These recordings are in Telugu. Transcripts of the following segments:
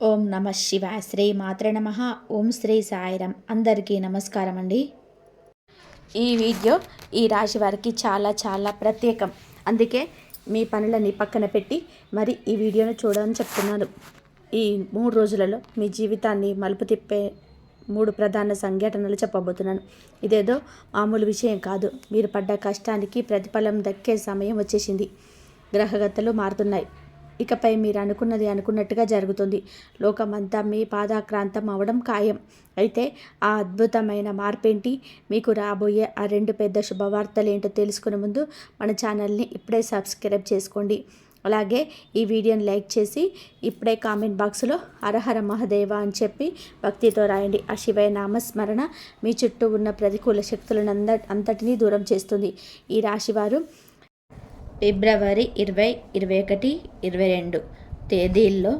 ఓం నమ శివాయ. శ్రీ మాత్రే నమ. ఓం శ్రీ సాయిరం. అందరికీ నమస్కారం అండి. ఈ వీడియో ఈ రాశి వారికి చాలా చాలా ప్రత్యేకం. అందుకే మీ పనులని పక్కన పెట్టి మరి ఈ వీడియోను చూడని చెప్తున్నాను. ఈ 3 రోజులలో మీ జీవితాన్ని మలుపు తిప్పే 3 ప్రధాన సంఘటనలు చెప్పబోతున్నాను. ఇదేదో మామూలు విషయం కాదు. మీరు పడ్డ కష్టానికి ప్రతిఫలం దక్కే సమయం వచ్చేసింది. గ్రహగతులు మారుతున్నాయి. ఇకపై మీరు అనుకున్నది అనుకున్నట్టుగా జరుగుతుంది. లోకమంతా మీ పాదాక్రాంతం అవడం ఖాయం. అయితే ఆ అద్భుతమైన మార్పేంటి, మీకు రాబోయే ఆ 2 పెద్ద శుభవార్తలు ఏంటో తెలుసుకునే ముందు మన ఛానల్ని ఇప్పుడే సబ్స్క్రైబ్ చేసుకోండి. అలాగే ఈ వీడియోని లైక్ చేసి ఇప్పుడే కామెంట్ బాక్స్లో హరహర మహదేవ అని చెప్పి భక్తితో రాయండి. ఆ శివయ నామస్మరణ మీ చుట్టూ ఉన్న ప్రతికూల శక్తులను అంతటినీ దూరం చేస్తుంది. ఈ రాశివారు ఫిబ్రవరి 20, 21, 22 తేదీల్లో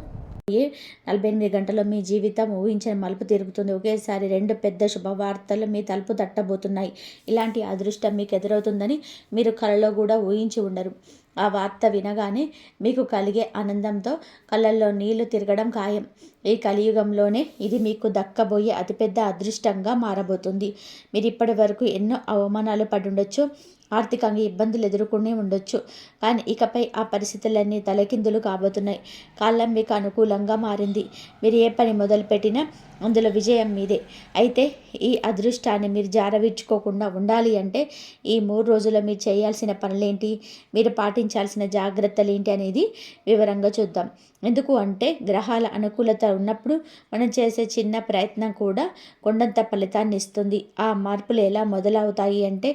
48 గంటల్లో మీ జీవితం ఊహించిన మలుపు తిరుగుతుంది. ఒకేసారి 2 పెద్ద శుభవార్తలు మీ తలుపు తట్టబోతున్నాయి. ఇలాంటి అదృష్టం మీకు ఎదురవుతుందని మీరు కలలో కూడా ఊహించి ఉండరు. ఆ వార్త వినగానే మీకు కలిగే ఆనందంతో కళ్ళల్లో నీళ్లు తిరగడం ఖాయం. ఈ కలియుగంలోనే ఇది మీకు దక్కబోయే అతిపెద్ద అదృష్టంగా మారబోతుంది. మీరు ఇప్పటి వరకు ఎన్నో అవమానాలు పడుండొచ్చు, ఆర్థికంగా ఇబ్బందులు ఎదుర్కొనే ఉండొచ్చు. కానీ ఇకపై ఆ పరిస్థితులన్నీ తలకిందులు కాబోతున్నాయి. కాలం మీకు అనుకూలంగా మారింది. మీరు ఏ పని మొదలుపెట్టినా అందులో విజయం మీదే. అయితే ఈ అదృష్టాన్ని మీరు జారవిడ్చుకోకుండా ఉండాలి అంటే ఈ 3 రోజుల్లో మీరు చేయాల్సిన పనులేంటి, మీరు పాటించాల్సిన జాగ్రత్తలు ఏంటి అనేది వివరంగా చూద్దాం. ఎందుకు అంటే గ్రహాల అనుకూలత ఉన్నప్పుడు మనం చేసే చిన్న ప్రయత్నం కూడా కొండంత ఫలితాన్ని ఇస్తుంది. ఆ మార్పులు ఎలా మొదలవుతాయి అంటే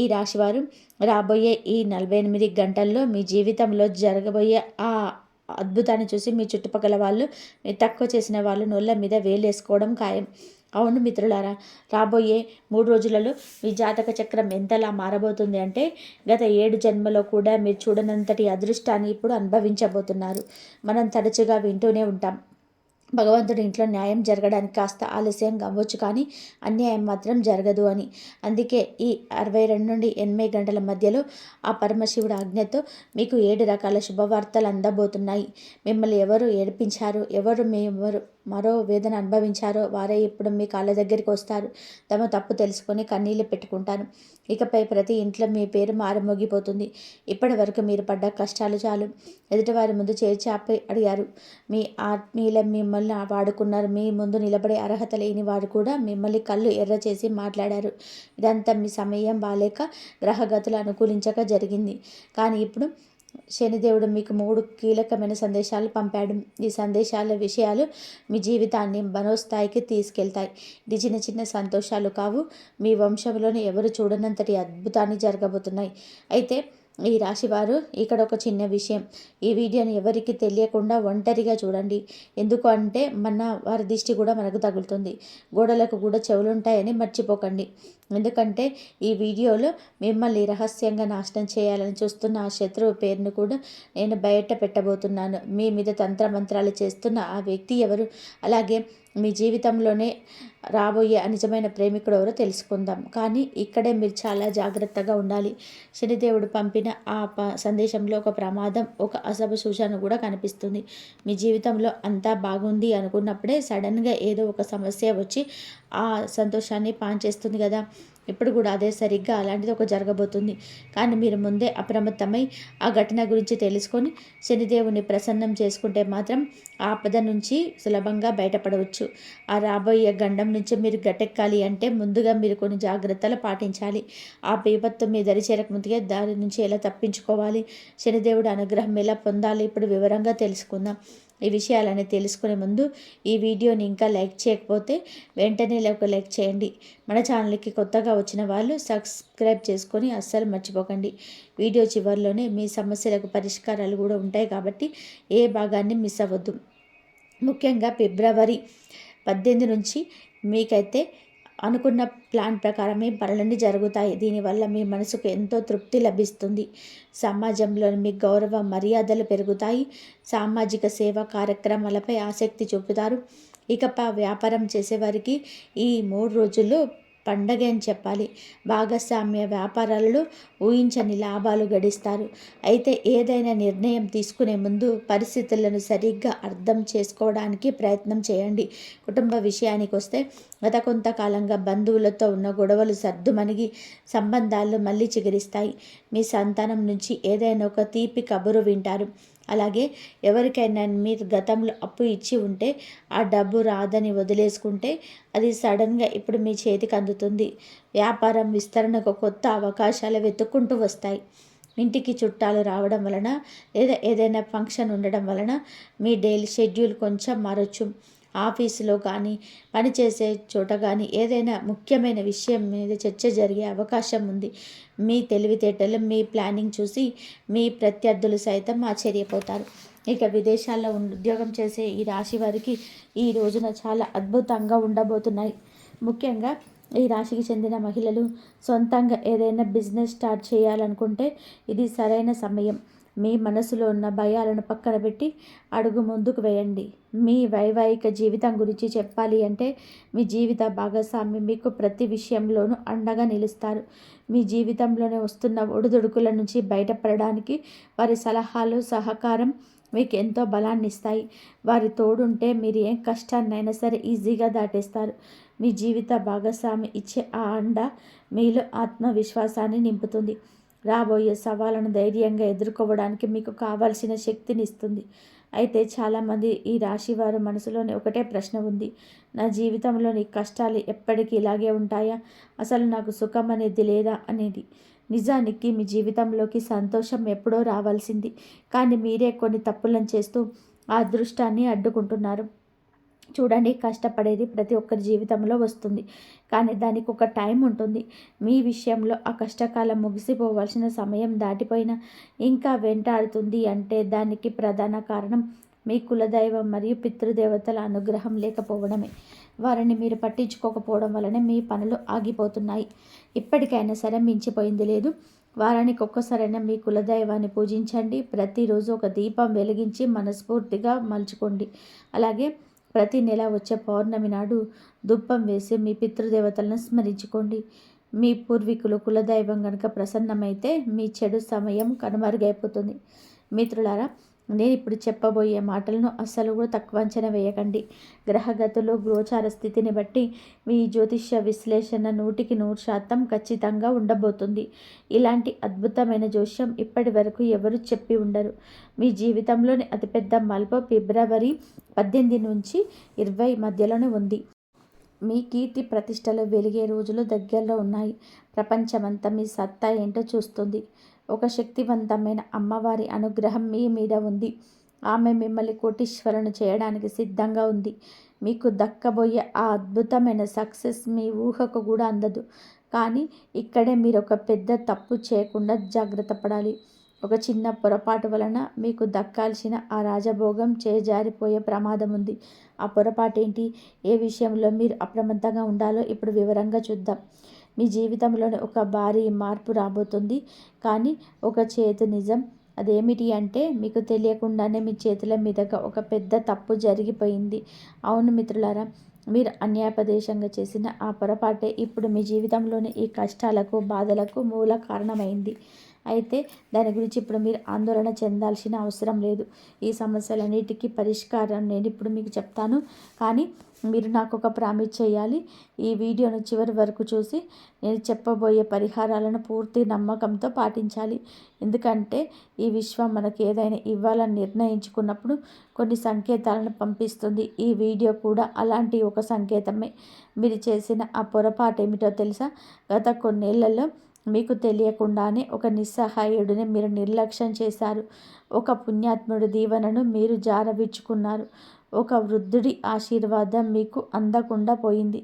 ఈ రాశివారు రాబోయే ఈ 48 గంటల్లో మీ జీవితంలో జరగబోయే ఆ అద్భుతాన్ని చూసి మీ చుట్టుపక్కల వాళ్ళు, మీరు తక్కువ చేసిన వాళ్ళు నోళ్ళ మీద వేలేసుకోవడం ఖాయం. అవును మిత్రులారా, రాబోయే 3 రోజులలో మీ జాతక చక్రం ఎంతలా మారబోతుంది అంటే గత 7 జన్మలో కూడా మీరు చూడనంతటి అదృష్టాన్ని ఇప్పుడు అనుభవించబోతున్నారు. మనం తరచుగా వింటూనే ఉంటాం, భగవంతుడి ఇంట్లో న్యాయం జరగడానికి కాస్త ఆలస్యం అవ్వచ్చు కానీ అన్యాయం మాత్రం జరగదు అని. అందుకే ఈ 62 నుండి 8 గంటల మధ్యలో ఆ పరమశివుడు ఆజ్ఞతో మీకు 7 రకాల శుభవార్తలు అందబోతున్నాయి. మిమ్మల్ని ఎవరు ఏడిపించారు, ఎవరు మరో వేదన అనుభవించారో వారే ఇప్పుడు మీ కాళ్ళ దగ్గరికి వస్తారు. తమ తప్పు తెలుసుకొని కన్నీళ్ళు పెట్టుకుంటారు. ఇకపై ప్రతి ఇంట్లో మీ పేరు మారుమోగిపోతుంది. ఇప్పటి వరకు మీరు పడ్డ కష్టాలు చాలు. ఎదుటివారి ముందు చేర్చాపి అడిగారు. మీ ఆత్మీయుల మిమ్మల్ని వాడుకున్నారు. మీ ముందు నిలబడే అర్హత లేని వారు కూడా మిమ్మల్ని కళ్ళు ఎర్ర చేసి మాట్లాడారు. ఇదంతా మీ సమయం బాలేక గ్రహగతులు అనుకూలించక జరిగింది. కానీ ఇప్పుడు శనిదేవుడు మీకు 3 కీలకమైన సందేశాలు పంపాడు. ఈ సందేశాల విషయాలు మీ జీవితాన్ని మనోస్థాయికి తీసుకెళ్తాయి. ఇది చిన్న చిన్న సంతోషాలు కావు, మీ వంశంలోనే ఎవరు చూడనంతటి అద్భుతాన్ని జరగబోతున్నాయి. అయితే ఈ రాశివారు ఇక్కడ ఒక చిన్న విషయం, ఈ వీడియోని ఎవరికి తెలియకుండా ఒంటరిగా చూడండి. ఎందుకు అంటే మన వారి దిష్టి కూడా మనకు తగులుతుంది. గోడలకు కూడా చెవులుంటాయని మర్చిపోకండి. ఎందుకంటే ఈ వీడియోలో మిమ్మల్ని రహస్యంగా నాశనం చేయాలని చూస్తున్న ఆ శత్రువు పేరును కూడా నేను బయట పెట్టబోతున్నాను. మీ మీద తంత్రమంత్రాలు చేస్తున్న ఆ వ్యక్తి ఎవరు, అలాగే మీ జీవితంలోనే రాబోయే నిజమైన ప్రేమికుడు ఎవరో తెలుసుకుందాం. కానీ ఇక్కడే మీరు చాలా జాగ్రత్తగా ఉండాలి. శనిదేవుడు పంపిన ఆ సందేశంలో ఒక ప్రమాదం, ఒక అశుభ సూచన కూడా కనిపిస్తుంది. మీ జీవితంలో అంతా బాగుంది అనుకున్నప్పుడే సడన్గా ఏదో ఒక సమస్య వచ్చి ఆ సంతోషాన్ని పాంచేస్తుంది కదా. ఇప్పుడు కూడా అదే సరిగ్గా అలాంటిది ఒక జరగబోతుంది. కానీ మీరు ముందే అప్రమత్తమై ఆ ఘటన గురించి తెలుసుకొని శనిదేవుని ప్రసన్నం చేసుకుంటే మాత్రం ఆపద నుంచి సులభంగా బయటపడవచ్చు. ఆ రాబోయే గండం నుంచి మీరు గట్టెక్కాలి అంటే ముందుగా మీరు కొన్ని జాగ్రత్తలు పాటించాలి. ఆ విపత్తు మీ దరి చేరకముందుగా దాని నుంచి ఎలా తప్పించుకోవాలి, శనిదేవుడి అనుగ్రహం ఎలా పొందాలి, ఇప్పుడు వివరంగా తెలుసుకుందాం. ఈ విషయాలని తెలుసుకునే ముందు ఈ వీడియోని ఇంకా లైక్ చేయకపోతే వెంటనే ఒక లైక్ చేయండి. మన ఛానల్కి కొత్తగా వచ్చిన వాళ్ళు సబ్స్క్రైబ్ చేసుకొని అస్సలు మర్చిపోకండి. వీడియో చివరిలోనే మీ సమస్యలకు పరిష్కారాలు కూడా ఉంటాయి కాబట్టి ఏ భాగాన్ని మిస్ అవ్వద్దు. ముఖ్యంగా ఫిబ్రవరి 18 నుంచి మీకైతే అనుకున్న ప్లాన్ ప్రకారమే పనులన్నీ జరుగుతాయి. దీనివల్ల మీ మనసుకు ఎంతో తృప్తి లభిస్తుంది. సమాజంలో మీ గౌరవ మర్యాదలు పెరుగుతాయి. సామాజిక సేవా కార్యక్రమాలపై ఆసక్తి చూపుతారు. ఇకపై వ్యాపారం చేసేవారికి ఈ 3 రోజుల్లో పండగ అని చెప్పాలి. భాగస్వామ్య వ్యాపారాలలో ఊహించని లాభాలు గడిస్తారు. అయితే ఏదైనా నిర్ణయం తీసుకునే ముందు పరిస్థితులను సరిగ్గా అర్థం చేసుకోవడానికి ప్రయత్నం చేయండి. కుటుంబ విషయానికి వస్తే గత కొంతకాలంగా బంధువులతో ఉన్న గొడవలు సర్దుమణిగి సంబంధాలు మళ్ళీ చిగురిస్తాయి. మీ సంతానం నుంచి ఏదైనా ఒక తీపి కబురు వింటారు. అలాగే ఎవరికైనా మీరు గతంలో అప్పు ఇచ్చి ఉంటే ఆ డబ్బు రాదని వదిలేసుకుంటే అది సడన్గా ఇప్పుడు మీ చేతికి అందుతుంది. వ్యాపారం విస్తరణకు కొత్త అవకాశాలు వెతుక్కుంటూ వస్తాయి. ఇంటికి చుట్టాలు రావడం వలన లేదా ఏదైనా ఫంక్షన్ ఉండడం వలన మీ డైలీ షెడ్యూల్ కొంచెం మారొచ్చు. ఆఫీసులో కానీ పనిచేసే చోట కానీ ఏదైనా ముఖ్యమైన విషయం మీద చర్చ జరిగే అవకాశం ఉంది. మీ తెలివితేటలు మీ ప్లానింగ్ చూసి మీ ప్రత్యర్థులు సైతం ఆశ్చర్యపోతారు. ఇక విదేశాల్లో ఉద్యోగం చేసే ఈ రాశి వారికి ఈ రోజున చాలా అద్భుతంగా ఉండబోతున్నాయి. ముఖ్యంగా ఈ రాశికి చెందిన మహిళలు సొంతంగా ఏదైనా బిజినెస్ స్టార్ట్ చేయాలనుకుంటే ఇది సరైన సమయం. మీ మనసులో ఉన్న భయాలను పక్కన పెట్టి అడుగు ముందుకు వేయండి. మీ వైవాహిక జీవితం గురించి చెప్పాలి అంటే మీ జీవిత భాగస్వామి మీకు ప్రతి విషయంలోనూ అండగా నిలుస్తారు. మీ జీవితంలోనే వస్తున్న ఒడిదుడుకుల నుంచి బయటపడడానికి వారి సలహాలు సహకారం మీకు ఎంతో బలాన్ని ఇస్తాయి. వారి తోడుంటే మీరు ఏ కష్టాన్నైనా సరే ఈజీగా దాటేస్తారు. మీ జీవిత భాగస్వామి ఇచ్చే ఆ అండ మీలో ఆత్మవిశ్వాసాన్ని నింపుతుంది. రాబోయే సవాళ్ళను ధైర్యంగా ఎదుర్కోవడానికి మీకు కావాల్సిన శక్తిని ఇస్తుంది. అయితే చాలామంది ఈ రాశి వారి మనసులోని ఒకటే ప్రశ్న ఉంది. నా జీవితంలోని కష్టాలు ఎప్పటికీ ఇలాగే ఉంటాయా? అసలు నాకు సుఖం అనేది లేదా అనేది. నిజానికి మీ జీవితంలోకి సంతోషం ఎప్పుడో రావాల్సింది. కానీ మీరే కొన్ని తప్పులను చేస్తూ ఆ అదృష్టాన్ని అడ్డుకుంటున్నారు. చూడండి, కష్టపడేది ప్రతి ఒక్కరి జీవితంలో వస్తుంది. కానీ దానికి ఒక టైం ఉంటుంది. మీ విషయంలో ఆ కష్టకాలం ముగిసిపోవాల్సిన సమయం దాటిపోయినా ఇంకా వెంటాడుతుంది అంటే దానికి ప్రధాన కారణం మీ కులదైవం మరియు పితృదేవతల అనుగ్రహం లేకపోవడమే. వారిని మీరు పట్టించుకోకపోవడం వలనే మీ పనులు ఆగిపోతున్నాయి. ఇప్పటికైనా సరే మించిపోయింది లేదు. వారానికి ఒక్కసారైనా మీ కులదైవాన్ని పూజించండి. ప్రతిరోజు ఒక దీపం వెలిగించి మనస్ఫూర్తిగా మలుచుకోండి. అలాగే ప్రతి నెల వచ్చే పౌర్ణమి నాడు ధూపం వేసి మీ పితృదేవతలను స్మరించుకోండి. మీ పూర్వీకులు కులదైవం కనుక ప్రసన్నమైతే మీ చెడు సమయం కనుమరుగైపోతుంది. మిత్రులారా, నేను ఇప్పుడు చెప్పబోయే మాటలను అస్సలు కూడా తక్కువ అంచనా వేయకండి. గ్రహగతులు గోచార స్థితిని బట్టి మీ జ్యోతిష్య విశ్లేషణ 100% ఖచ్చితంగా ఉండబోతుంది. ఇలాంటి అద్భుతమైన జోష్యం ఇప్పటి వరకు ఎవరు చెప్పి ఉండరు. మీ జీవితంలోని అతిపెద్ద మలుపు ఫిబ్రవరి 18 నుంచి 20 మధ్యలోనే ఉంది. మీ కీర్తి ప్రతిష్టలు వెలిగే రోజులు దగ్గరలో ఉన్నాయి. ప్రపంచమంతా మీ సత్తా ఏంటో చూస్తుంది. ఒక శక్తివంతమైన అమ్మవారి అనుగ్రహం మీ మీద ఉంది. ఆమె మిమ్మల్ని కోటీశ్వరులను చేయడానికి సిద్ధంగా ఉంది. మీకు దక్కబోయే ఆ అద్భుతమైన సక్సెస్ మీ ఊహకు కూడా అందదు. కానీ ఇక్కడే మీరు ఒక పెద్ద తప్పు చేయకుండా జాగ్రత్త పడాలి. ఒక చిన్న పొరపాటు వలన మీకు దక్కాల్సిన ఆ రాజభోగం చేజారిపోయే ప్రమాదం ఉంది. ఆ పొరపాటు ఏంటి? ఏ విషయంలో మీరు అప్రమత్తంగా ఉండాలో ఇప్పుడు వివరంగా చూద్దాం. మీ జీవితంలోనే ఒక భారీ మార్పు రాబోతుంది. కానీ ఒక చేదు నిజం. అదేమిటి అంటే మీకు తెలియకుండానే మీ చేతుల మీదుగా ఒక పెద్ద తప్పు జరిగిపోయింది. అవును మిత్రులారా, మీరు అన్యాపదేశంగా చేసిన ఆ పొరపాటే ఇప్పుడు మీ జీవితంలోని ఈ కష్టాలకు బాధలకు మూల కారణమైంది. అయితే దాని గురించి ఇప్పుడు మీరు ఆందోళన చెందాల్సిన అవసరం లేదు. ఈ సమస్యలన్నిటికీ పరిష్కారం నేను ఇప్పుడు మీకు చెప్తాను. కానీ మీరు నాకు ఒక ప్రామిస్ చేయాలి. ఈ వీడియోను చివరి వరకు చూసి నేను చెప్పబోయే పరిహారాలను పూర్తి నమ్మకంతో పాటించాలి. ఎందుకంటే ఈ విశ్వం మనకు ఏదైనా ఇవ్వాలని నిర్ణయించుకున్నప్పుడు కొన్ని సంకేతాలను పంపిస్తుంది. ఈ వీడియో కూడా అలాంటి ఒక సంకేతమే. మీరు చేసిన ఆ పొరపాటు ఏమిటో తెలుసా? గత కొన్నేళ్లలో మీకు తెలియకుండానే ఒక నిస్సహాయుడిని మీరు నిర్లక్ష్యం చేశారు. ఒక పుణ్యాత్ముడి దీవెనను మీరు జారవిడ్చుకున్నారు. ఒక వృద్ధుడి ఆశీర్వాదం మీకు అందకుండా పోయింది.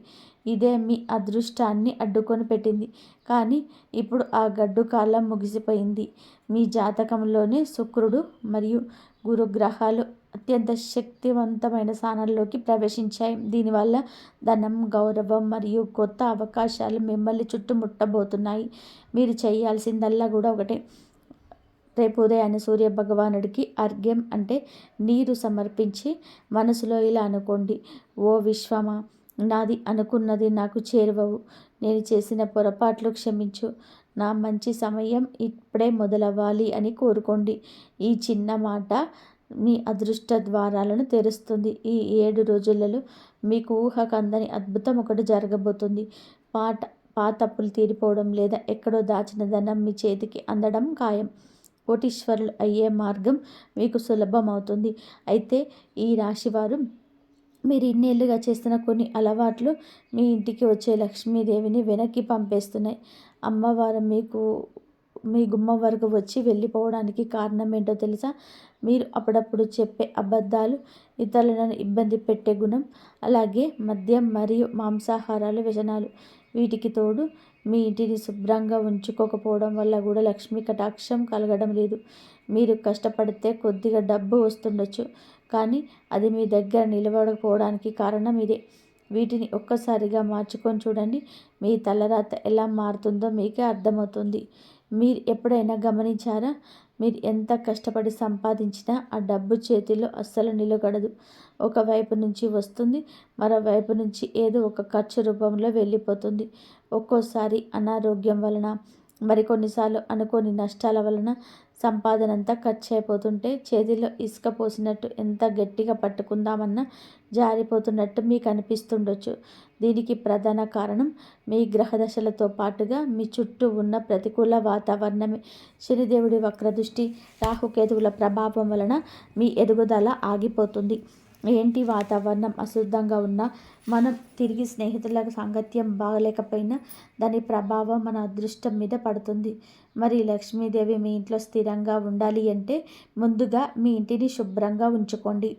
ఇదే మీ అదృష్టాన్ని అడ్డుకొని పెట్టింది. కానీ ఇప్పుడు ఆ గడ్డు కాలం ముగిసిపోయింది. మీ జాతకంలోనే శుక్రుడు మరియు గురుగ్రహాలు అత్యంత శక్తివంతమైన స్థానాల్లోకి ప్రవేశించాయి. దీనివల్ల ధనం, గౌరవం మరియు కొత్త అవకాశాలు మిమ్మల్ని చుట్టుముట్టబోతున్నాయి. మీరు చేయాల్సిందల్లా కూడా ఒకటే. రేపు ఉదయాన్నే సూర్య భగవానుడికి అర్ఘ్యం అంటే నీరు సమర్పించి మనసులో ఇలా అనుకోండి: ఓ విశ్వమా, నాది అనుకున్నది నాకు చేరువవు. నేను చేసిన పొరపాట్లు క్షమించు. నా మంచి సమయం ఇప్పుడే మొదలవ్వాలి అని కోరుకోండి. ఈ చిన్న మాట మీ అదృష్ట ద్వారాలను తెరుస్తుంది. ఈ 7 రోజులలో మీకు ఊహకందని అద్భుతం ఒకటి జరగబోతుంది. పాట పాతప్పులు తీరిపోవడం లేదా ఎక్కడో దాచిన ధనం మీ చేతికి అందడం ఖాయం. కోటీశ్వరులు అయ్యే మార్గం మీకు సులభమవుతుంది. అయితే ఈ రాశివారు మీరు ఇన్నేళ్లుగా చేస్తున్న కొన్ని అలవాట్లు మీ ఇంటికి వచ్చే లక్ష్మీదేవిని వెనక్కి పంపేస్తున్నాయి. అమ్మవారు మీ గుమ్మం వరకు వచ్చి వెళ్ళిపోవడానికి కారణం ఏంటో తెలుసా? మీరు అప్పుడప్పుడు చెప్పే అబద్ధాలు, ఇతరులను ఇబ్బంది పెట్టే గుణం, అలాగే మద్యం మరియు మాంసాహారాలు వ్యసనాలు. వీటికి తోడు మీ ఇంటిని శుభ్రంగా ఉంచుకోకపోవడం వల్ల కూడా లక్ష్మీ కటాక్షం కలగడం లేదు. మీరు కష్టపడితే కొద్దిగా డబ్బు వస్తుండొచ్చు, కానీ అది మీ దగ్గర నిలబడకపోవడానికి కారణం ఇదే. వీటిని ఒక్కసారిగా మార్చుకొని చూడండి. మీ తలరాత ఎలా మారుతుందో మీకే అర్థమవుతుంది. మీరు ఎప్పుడైనా గమనించారా? మీరు ఎంత కష్టపడి సంపాదించినా ఆ డబ్బు చేతిలో అస్సలు నిలబడదు. ఒకవైపు నుంచి వస్తుంది, మరోవైపు నుంచి ఏదో ఒక ఖర్చు రూపంలో వెళ్ళిపోతుంది. ఒక్కోసారి అనారోగ్యం వలన, మరికొన్నిసార్లు అనుకోని నష్టాల వలన సంపాదన అంతా ఖర్చు అయిపోతుంటే చేతిలో ఇసుక పోసినట్టు ఎంత గట్టిగా పట్టుకుందామన్నా జారిపోతున్నట్టు మీకు అనిపిస్తుండొచ్చు. దీనికి ప్రధాన కారణం మీ గ్రహదశలతో పాటుగా మీ చుట్టూ ఉన్న ప్రతికూల వాతావరణమే. శనిదేవుడి వక్రదృష్టి, రాహుకేతువుల ప్రభావం వలన మీ ఎదుగుదల ఆగిపోతుంది. ఏంటి వాతావరణం అశుద్ధంగా ఉన్నా, మనం తిరిగి స్నేహితుల సాంగత్యం బాగలేకపోయినా దాని ప్రభావం మన అదృష్టం మీద పడుతుంది. మరి లక్ష్మీదేవి మీ ఇంట్లో స్థిరంగా ఉండాలి అంటే ముందుగా మీ ఇంటిని శుభ్రంగా ఉంచుకోండి.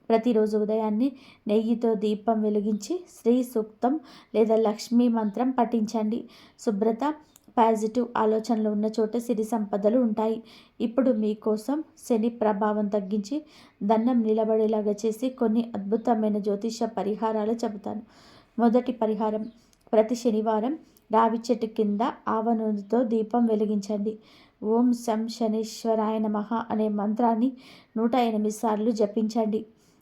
ప్రతిరోజు ఉదయాన్నే నెయ్యితో దీపం వెలిగించి శ్రీ సూక్తం లేదా లక్ష్మీ మంత్రం పఠించండి. శుభ్రత, పాజిటివ్ ఆలోచనలు ఉన్న చోట సిరి సంపదలు ఉంటాయి. ఇప్పుడు మీకోసం శని ప్రభావం తగ్గించి దండం నిలబడేలాగా చేసి కొన్ని అద్భుతమైన జ్యోతిష పరిహారాలు చెబుతాను. మొదటి పరిహారం, ప్రతి శనివారం రావి చెట్టు కింద ఆవ నూనెతో దీపం వెలిగించండి. ఓం శం శనీశ్వరాయ నమః అనే మంత్రాన్ని 108 సార్లు జపించండి.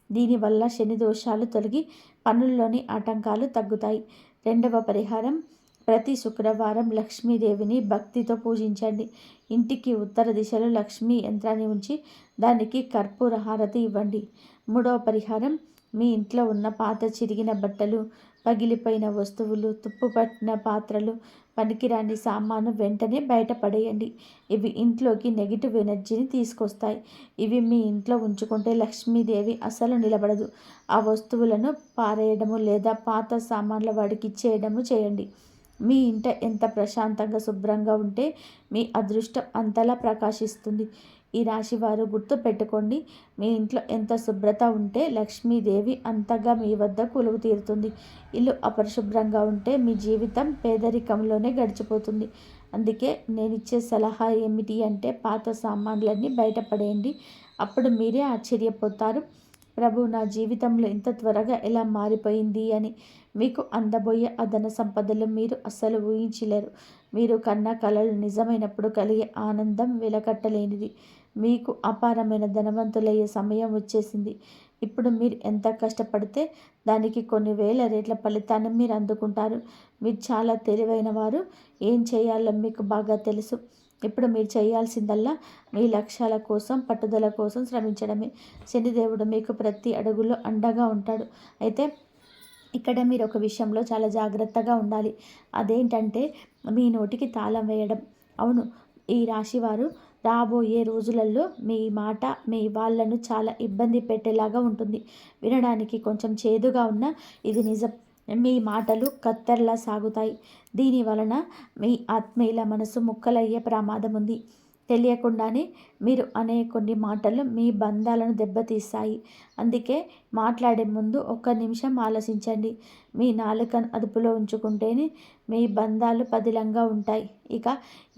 దీనివల్ల శని దోషాలు తొలగి పనుల్లోని ఆటంకాలు తగ్గుతాయి. రెండవ పరిహారం, ప్రతి శుక్రవారం లక్ష్మీదేవిని భక్తితో పూజించండి. ఇంటికి ఉత్తర దిశలో లక్ష్మీ యంత్రాన్ని ఉంచి దానికి కర్పూర హారతి ఇవ్వండి. మూడవ పరిహారం, మీ ఇంట్లో ఉన్న పాత చిరిగిన బట్టలు, పగిలిపోయిన వస్తువులు, తుప్పుపట్టిన పాత్రలు, పనికిరాని సామాను వెంటనే బయటపడేయండి. ఇవి ఇంట్లోకి నెగిటివ్ ఎనర్జీని తీసుకొస్తాయి. ఇవి మీ ఇంట్లో ఉంచుకుంటే లక్ష్మీదేవి అసలు నిలబడదు. ఆ వస్తువులను పారేయడము లేదా పాత సామాన్ల వాడికి ఇచ్చేయడము చేయండి. మీ ఇంట ఎంత ప్రశాంతంగా శుభ్రంగా ఉంటే మీ అదృష్టం అంతలా ప్రకాశిస్తుంది. ఈ రాశివారు గుర్తు పెట్టుకోండి, మీ ఇంట్లో ఎంత శుభ్రత ఉంటే లక్ష్మీదేవి అంతగా మీ వద్ద కొలువు తీరుతుంది. ఇల్లు అపరిశుభ్రంగా ఉంటే మీ జీవితం పేదరికంలోనే గడిచిపోతుంది. అందుకే నేను ఇచ్చే సలహా ఏమిటి అంటే పాత సామాన్లన్నీ బయటపడేయండి. అప్పుడు మీరే ఆశ్చర్యపోతారు, ప్రభు నా జీవితంలో ఇంత త్వరగా ఎలా మారిపోయింది అని. మీకు అందబోయే అదన సంపదలు మీరు అస్సలు ఊహించలేరు. మీరు కన్న కలలు నిజమైనప్పుడు కలిగే ఆనందం వెలకట్టలేనిది. మీకు అపారమైన ధనవంతులయ్యే సమయం వచ్చేసింది. ఇప్పుడు మీరు ఎంత కష్టపడితే దానికి కొన్ని వేల రేట్ల ఫలితాన్ని మీరు అందుకుంటారు. మీరు చాలా తెలివైన వారు. ఏం చేయాలో మీకు బాగా తెలుసు. ఇప్పుడు మీరు చేయాల్సిందల్లా మీ లక్ష్యాల కోసం, పట్టుదల కోసం శ్రమించడమే. శనిదేవుడు మీకు ప్రతి అడుగులో అండగా ఉంటాడు. అయితే ఇక్కడ మీరు ఒక విషయంలో చాలా జాగ్రత్తగా ఉండాలి. అదేంటంటే మీ నోటికి తాళం వేయడం. అవును, ఈ రాశివారు రాబోయే రోజులలో మీ మాట మీ వాళ్ళను చాలా ఇబ్బంది పెట్టేలాగా ఉంటుంది. వినడానికి కొంచెం చేదుగా ఉన్నా ఇది నిజం. మీ మాటలు కత్తెరలా సాగుతాయి. దీని వలన మీ ఆత్మీయుల మనసు ముక్కలయ్యే ప్రమాదం ఉంది. తెలియకుండానే మీరు అనే కొన్ని మాటలు మీ బంధాలను దెబ్బతీస్తాయి. అందుకే మాట్లాడే ముందు ఒక్క నిమిషం ఆలోచించండి. మీ నాలుకను అదుపులో ఉంచుకుంటేనే మీ బంధాలు పదిలంగా ఉంటాయి. ఇక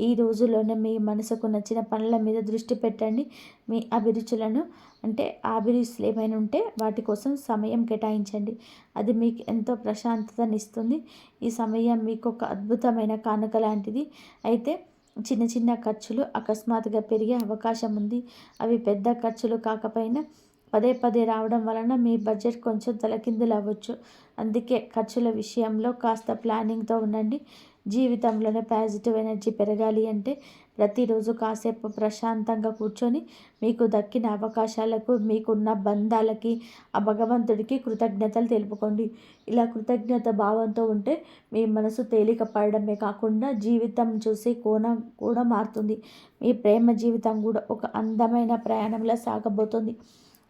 ఈ రోజుల్లోనే మీ మనసుకు నచ్చిన పనుల మీద దృష్టి పెట్టండి. మీ అభిరుచులను అంటే అభిరుచులు ఏమైనా ఉంటే వాటి కోసం సమయం కేటాయించండి. అది మీకు ఎంతో ప్రశాంతతనిస్తుంది. ఈ సమయం మీకు ఒక అద్భుతమైన కానుక లాంటిది. అయితే చిన్న చిన్న ఖర్చులు అకస్మాత్తుగా పెరిగే అవకాశం ఉంది. అవి పెద్ద ఖర్చులు కాకపోయినా పదే పదే రావడం వలన మీ బడ్జెట్ కొంచెం తలకిందులు అవ్వచ్చు. అందుకే ఖర్చుల విషయంలో కాస్త ప్లానింగ్తో ఉండండి. జీవితంలోనే పాజిటివ్ ఎనర్జీ పెరగాలి అంటే ప్రతిరోజు కాసేపు ప్రశాంతంగా కూర్చొని మీకు దక్కిన అవకాశాలకు, మీకున్న బంధాలకి, ఆ భగవంతుడికి కృతజ్ఞతలు తెలుపుకోండి. ఇలా కృతజ్ఞత భావంతో ఉంటే మీ మనసు తేలిక పడడమే కాకుండా జీవితం చూసే కోణం కూడా మారుతుంది. మీ ప్రేమ జీవితం కూడా ఒక అందమైన ప్రయాణంలో సాగబోతుంది.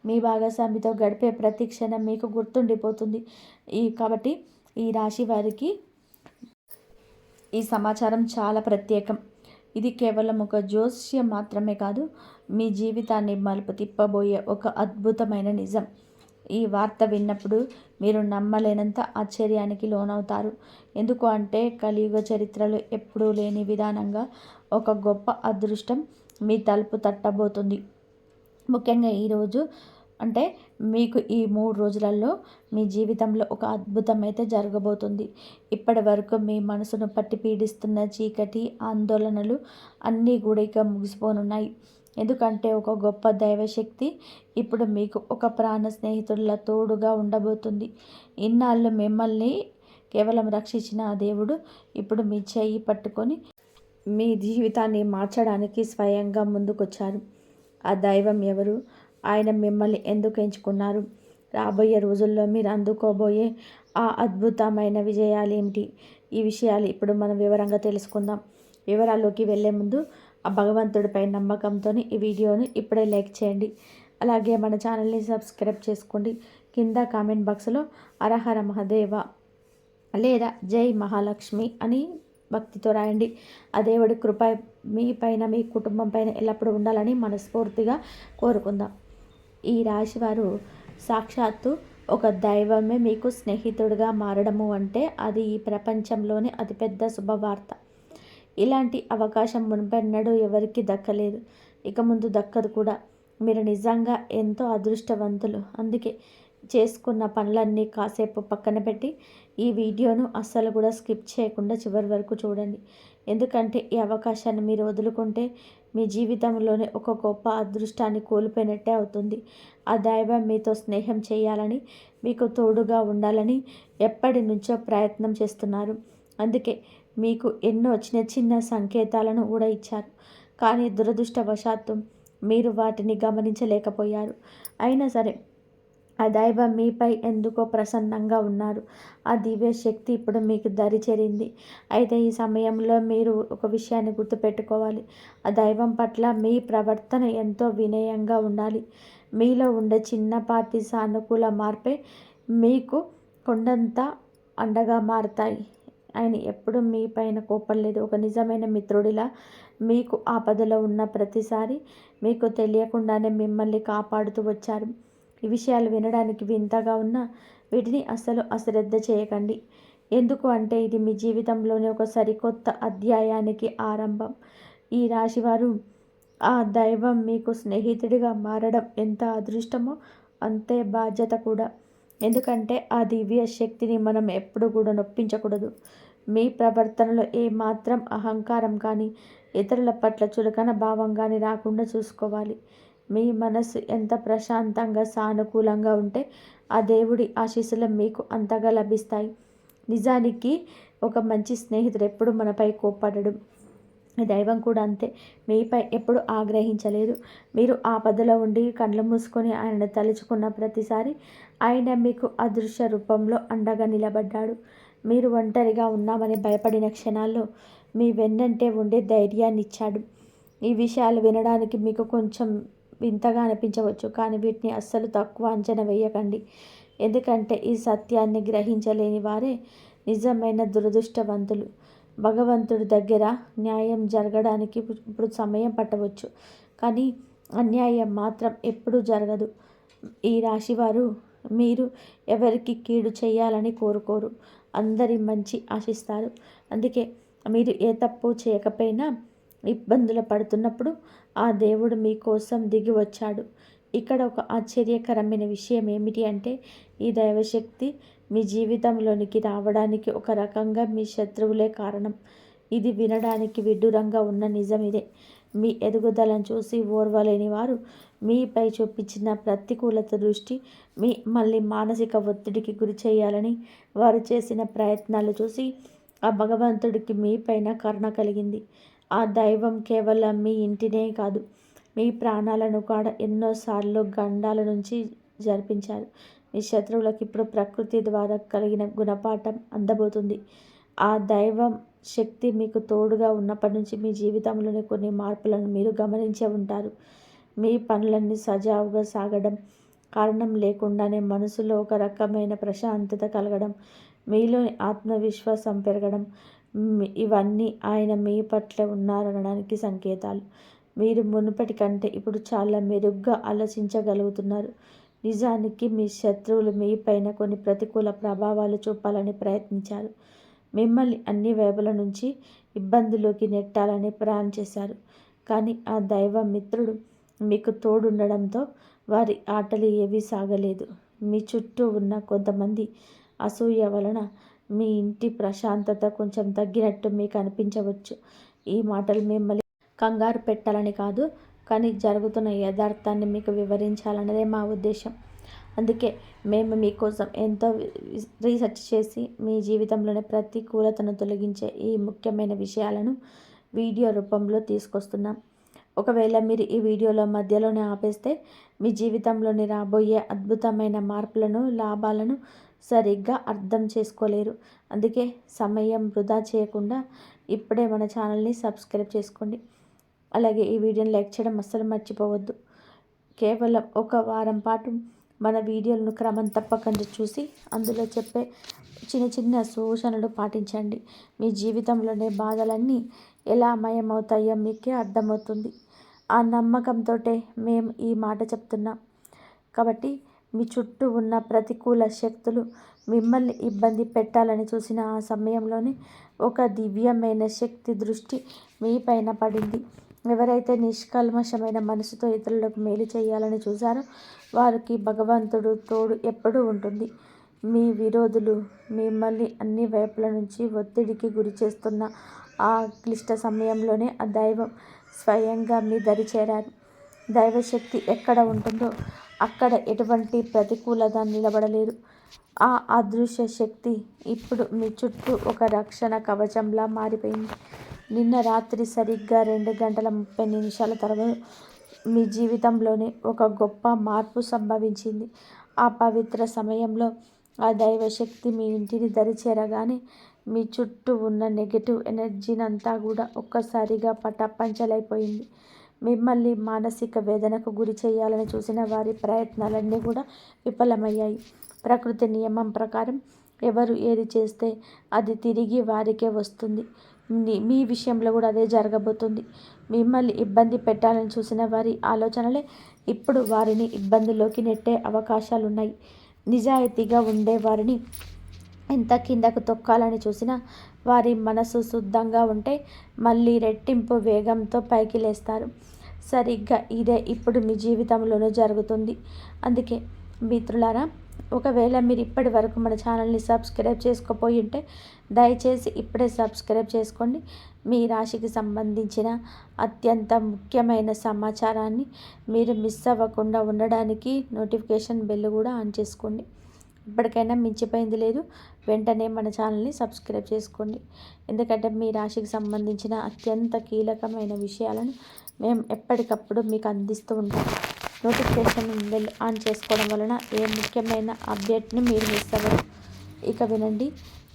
మీ భాగస్వామితో గడిపే ప్రతి క్షణం మీకు గుర్తుండిపోతుంది. కాబట్టి ఈ రాశి వారికి ఈ సమాచారం చాలా ప్రత్యేకం. ఇది కేవలం ఒక జోస్యం మాత్రమే కాదు, మీ జీవితాన్ని మలుపు తిప్పబోయే ఒక అద్భుతమైన నిజం. ఈ వార్త విన్నప్పుడు మీరు నమ్మలేనంత ఆశ్చర్యానికి లోనవుతారు. ఎందుకు అంటే కలియుగ చరిత్రలో ఎప్పుడూ లేని విధానంగా ఒక గొప్ప అదృష్టం మీ తలుపు తట్టబోతుంది. ముఖ్యంగా ఈరోజు అంటే మీకు ఈ 3 రోజులలో మీ జీవితంలో ఒక అద్భుతం అయితే జరగబోతుంది. ఇప్పటి వరకు మీ మనసును పట్టి పీడిస్తున్న చీకటి, ఆందోళనలు అన్నీ కూడా ఇక ముగిసిపోనున్నాయి. ఎందుకంటే ఒక గొప్ప దైవశక్తి ఇప్పుడు మీకు ఒక ప్రాణ స్నేహితుడిలా తోడుగా ఉండబోతుంది. ఇన్నాళ్ళు మిమ్మల్ని కేవలం రక్షించిన ఆ దేవుడు ఇప్పుడు మీ చెయ్యి పట్టుకొని మీ జీవితాన్ని మార్చడానికి స్వయంగా ముందుకొచ్చారు. ఆ దైవం ఎవరు? ఆయన మిమ్మల్ని ఎందుకు ఎంచుకున్నారు? రాబోయే రోజుల్లో మీరు అందుకోబోయే ఆ అద్భుతమైన విజయాలు ఏమిటి? ఈ విషయాలు ఇప్పుడు మనం వివరంగా తెలుసుకుందాం. వివరాల్లోకి వెళ్ళే ముందు ఆ భగవంతుడిపై నమ్మకంతో ఈ వీడియోని ఇప్పుడే లైక్ చేయండి. అలాగే మన ఛానల్ని సబ్స్క్రైబ్ చేసుకోండి. కింద కామెంట్ బాక్స్లో హరహర మహాదేవ లేదా జై మహాలక్ష్మి అని భక్తితో రాయండి. ఆ దేవుడి కృప మీ పైన, మీ కుటుంబం పైన ఎల్లప్పుడూ ఉండాలని మనస్ఫూర్తిగా కోరుకుందాం. ఈ రాశివారు సాక్షాత్తు ఒక దైవమే మీకు స్నేహితుడిగా మారడము అంటే అది ఈ ప్రపంచంలోనే అతిపెద్ద శుభవార్త. ఇలాంటి అవకాశం మునుపెన్నడూ ఎవరికి దక్కలేదు, ఇక ముందు దక్కదు కూడా. మీరు నిజంగా ఎంతో అదృష్టవంతులు. అందుకే చేసుకున్న పనులన్నీ కాసేపు పక్కన పెట్టి ఈ వీడియోను అస్సలు కూడా స్కిప్ చేయకుండా చివరి వరకు చూడండి. ఎందుకంటే ఈ అవకాశాన్ని మీరు వదులుకుంటే మీ జీవితంలోనే ఒక గొప్ప అదృష్టాన్ని కోల్పోయినట్టే అవుతుంది. ఆ దైవం మీతో స్నేహం చేయాలని, మీకు తోడుగా ఉండాలని ఎప్పటి నుంచో ప్రయత్నం చేస్తున్నారు. అందుకే మీకు ఎన్నో చిన్న చిన్న సంకేతాలను కూడా ఇచ్చారు. కానీ దురదృష్టవశాత్తు మీరు వాటిని గమనించలేకపోయారు. అయినా సరే ఆ దైవం మీపై ఎందుకో ప్రసన్నంగా ఉన్నారు. ఆ దివ్య శక్తి ఇప్పుడు మీకు దరి చేరింది. అయితే ఈ సమయంలో మీరు ఒక విషయాన్ని గుర్తుపెట్టుకోవాలి. ఆ దైవం పట్ల మీ ప్రవర్తన ఎంతో వినయంగా ఉండాలి. మీలో ఉండే చిన్నపాటి సానుకూల మార్పే మీకు కొండంత అండగా మారుతాయి. ఆయన ఎప్పుడు మీ పైన కోపడలేదు. ఒక నిజమైన మిత్రుడిలా మీకు ఆపదలో ఉన్న ప్రతిసారి మీకు తెలియకుండానే మిమ్మల్ని కాపాడుతూ వచ్చారు. ఈ విషయాలు వినడానికి వింతగా ఉన్నా వీటిని అస్సలు అశ్రద్ధ చేయకండి. ఎందుకు అంటే ఇది మీ జీవితంలోని ఒక సరికొత్త అధ్యాయానికి ఆరంభం. ఈ రాశివారు ఆ దైవం మీకు స్నేహితుడిగా మారడం ఎంత అదృష్టమో అంతే బాధ్యత కూడా. ఎందుకంటే ఆ దివ్య శక్తిని మనం ఎప్పుడు కూడా నొప్పించకూడదు. మీ ప్రవర్తనలో ఏమాత్రం అహంకారం కానీ, ఇతరుల పట్ల చులకన భావం కానీ రాకుండా చూసుకోవాలి. మీ మనసు ఎంత ప్రశాంతంగా, సానుకూలంగా ఉంటే ఆ దేవుడి ఆశీస్సులు మీకు అంతగా లభిస్తాయి. నిజానికి ఒక మంచి స్నేహితుడు ఎప్పుడు మనపై కోప్పడడు. దైవం కూడా అంతే. మీపై ఎప్పుడు ఆగ్రహించలేదు. మీరు ఆపదలో ఉండి కళ్ళు మూసుకొని ఆయనను తలుచుకున్న ప్రతిసారి ఆయన మీకు అదృశ్య రూపంలో అండగా నిలబడ్డాడు. మీరు ఒంటరిగా ఉన్నామని భయపడిన క్షణాల్లో మీ వెన్నంటే ఉండే ధైర్యాన్ని ఇచ్చాడు. ఈ విషయాలు వినడానికి మీకు కొంచెం వింతగా అనిపించవచ్చు, కానీ వీటిని అస్సలు తక్కువ అంచనా వేయకండి. ఎందుకంటే ఈ సత్యాన్ని గ్రహించలేని వారే నిజమైన దురదృష్టవంతులు. భగవంతుడి దగ్గర న్యాయం జరగడానికి ఇప్పుడు సమయం పట్టవచ్చు, కానీ అన్యాయం మాత్రం ఎప్పుడూ జరగదు. ఈ రాశివారు మీరు ఎవరికి కీడు చేయాలని కోరుకోరు, అందరి మంచి ఆశిస్తారు. అందుకే మీరు ఏ తప్పు చేయకపోయినా ఇబ్బందులు పడుతున్నప్పుడు ఆ దేవుడు మీకోసం దిగి వచ్చాడు. ఇక్కడ ఒక ఆశ్చర్యకరమైన విషయం ఏమిటి అంటే ఈ దైవశక్తి మీ జీవితంలోనికి రావడానికి ఒక రకంగా మీ శత్రువులే కారణం. ఇది వినడానికి విడ్డూరంగా ఉన్న నిజం ఇదే. మీ ఎదుగుదలను చూసి ఓర్వలేని వారు మీపై చూపించిన ప్రతికూలత దృష్టి మళ్ళీ మానసిక ఒత్తిడికి గురి చేయాలని వారు చేసిన ప్రయత్నాలు చూసి ఆ భగవంతుడికి మీపైన కరుణ కలిగింది. ఆ దైవం కేవలం మీ ఇంటినే కాదు, మీ ప్రాణాలను కూడా ఎన్నోసార్లు గండాల నుంచి జరిపించారు. మీ శత్రువులకు ఇప్పుడు ప్రకృతి ద్వారా కలిగిన గుణపాఠం అందబోతుంది. ఆ దైవం శక్తి మీకు తోడుగా ఉన్నప్పటి నుంచి మీ జీవితంలోని కొన్ని మార్పులను మీరు గమనించే ఉంటారు. మీ పనులన్నీ సజావుగా సాగడం, కారణం లేకుండానే మనసులో ఒక రకమైన ప్రశాంతత కలగడం, మీలోని ఆత్మవిశ్వాసం పెరగడం, ఇవన్నీ ఆయన మీ పట్ల ఉన్నారనడానికి సంకేతాలు. మీరు మునుపటి కంటే ఇప్పుడు చాలా మెరుగ్గా ఆలోచించగలుగుతున్నారు. నిజానికి మీ శత్రువులు మీపైన కొన్ని ప్రతికూల ప్రభావాలు చూపాలని ప్రయత్నించారు. మిమ్మల్ని అన్ని వైపుల నుంచి ఇబ్బందుల్లోకి నెట్టాలని ప్లాన్ చేశారు. కానీ ఆ దైవ మిత్రుడు మీకు తోడుండడంతో వారి ఆటలు ఏవీ సాగలేదు. మీ చుట్టూ ఉన్న కొంతమంది అసూయ వలన మీ ఇంటి ప్రశాంతత కొంచెం తగ్గినట్టు మీకు అనిపించవచ్చు. ఈ మాటలు మిమ్మల్ని కంగారు పెట్టాలని కాదు, కానీ జరుగుతున్న యథార్థాన్ని మీకు వివరించాలన్నదే మా ఉద్దేశం. అందుకే మేము మీకోసం ఎంతో రీసెర్చ్ చేసి మీ జీవితంలోని ప్రతికూలతను తొలగించే ఈ ముఖ్యమైన విషయాలను వీడియో రూపంలో తీసుకొస్తున్నాం. ఒకవేళ మీరు ఈ వీడియోలో మధ్యలోనే ఆపేస్తే మీ జీవితంలోని రాబోయే అద్భుతమైన మార్పులను, లాభాలను సరిగ్గా అర్థం చేసుకోలేరు. అందుకే సమయం వృధా చేయకుండా ఇప్పుడే మన ఛానల్ని సబ్స్క్రైబ్ చేసుకోండి. అలాగే ఈ వీడియోని లైక్ చేయడం అస్సలు మర్చిపోవద్దు. కేవలం ఒక వారం పాటు మన వీడియోలను క్రమం తప్పకుండా చూసి అందులో చెప్పే చిన్న చిన్న సూచనలు పాటించండి. మీ జీవితంలోనే బాధలన్నీ ఎలా మయమవుతాయో మీకే అర్థమవుతుంది. ఆ నమ్మకంతో మేము ఈ మాట చెప్తున్నాం. కాబట్టి మీ చుట్టూ ఉన్న ప్రతికూల శక్తులు మిమ్మల్ని ఇబ్బంది పెట్టాలని చూసిన ఆ సమయంలోనే ఒక దివ్యమైన శక్తి దృష్టి మీపైన పడింది. ఎవరైతే నిష్కల్మషమైన మనసుతో ఇతరులకు మేలు చేయాలని చూశారో వారికి భగవంతుడు తోడు ఎప్పుడూ ఉంటుంది. మీ విరోధులు మిమ్మల్ని అన్ని వైపుల నుంచి ఒత్తిడికి గురి చేస్తున్న ఆ క్లిష్ట సమయంలోనే ఆ దైవం స్వయంగా మీ దరి చేరారు. దైవశక్తి ఎక్కడ ఉంటుందో అక్కడ ఎటువంటి ప్రతికూలత నిలబడలేదు. ఆ అదృశ్య శక్తి ఇప్పుడు మీ చుట్టూ ఒక రక్షణ కవచంలా మారిపోయింది. నిన్న రాత్రి సరిగ్గా 2:30 తర్వాత మీ జీవితంలోనే ఒక గొప్ప మార్పు సంభవించింది. ఆ పవిత్ర సమయంలో ఆ దైవశక్తి మీ ఇంటిని దరిచేరగానే మీ చుట్టూ ఉన్న నెగటివ్ ఎనర్జీనంతా కూడా ఒక్కసారిగా పటాపంచలైపోయింది. మిమ్మల్ని మానసిక వేదనకు గురి చేయాలని చూసిన వారి ప్రయత్నాలన్నీ కూడా విఫలమయ్యాయి. ప్రకృతి నియమం ప్రకారం ఎవరు ఏది చేస్తే అది తిరిగి వారికే వస్తుంది. మీ విషయంలో కూడా అదే జరగబోతుంది. మిమ్మల్ని ఇబ్బంది పెట్టాలని చూసిన వారి ఆలోచనలే ఇప్పుడు వారిని ఇబ్బందుల్లోకి నెట్టే అవకాశాలున్నాయి. నిజాయితీగా ఉండే వారిని ఎంత కిందకు తొక్కాలని చూసినా వారి మనసు శుద్ధంగా ఉంటే మళ్ళీ రెట్టింపు వేగంతో పైకి లేస్తారు. సరిగ్గా ఇదే ఇప్పుడు మీ జీవితంలోనూ జరుగుతుంది. అందుకే మిత్రులారా, ఒకవేళ మీరు ఇప్పటి వరకు మన ఛానల్ని సబ్స్క్రైబ్ చేసుకోపోయి ఉంటే దయచేసి ఇప్పుడే సబ్స్క్రైబ్ చేసుకోండి. మీ రాశికి సంబంధించిన అత్యంత ముఖ్యమైన సమాచారాన్ని మీరు మిస్ అవ్వకుండా ఉండడానికి నోటిఫికేషన్ బెల్ కూడా ఆన్ చేసుకోండి. ఇప్పటికైనా మించిపోయింది లేదు, వెంటనే మన ఛానల్ని సబ్స్క్రైబ్ చేసుకోండి. ఎందుకంటే మీ రాశికి సంబంధించిన అత్యంత కీలకమైన విషయాలను మేము ఎప్పటికప్పుడు మీకు అందిస్తూ ఉంటాం. నోటిఫికేషన్ బెల్ ఆన్ చేసుకోవడం వలన ఏ ముఖ్యమైన అప్డేట్ని మీరు మిస్ అవ్వరు. ఇక వినండి,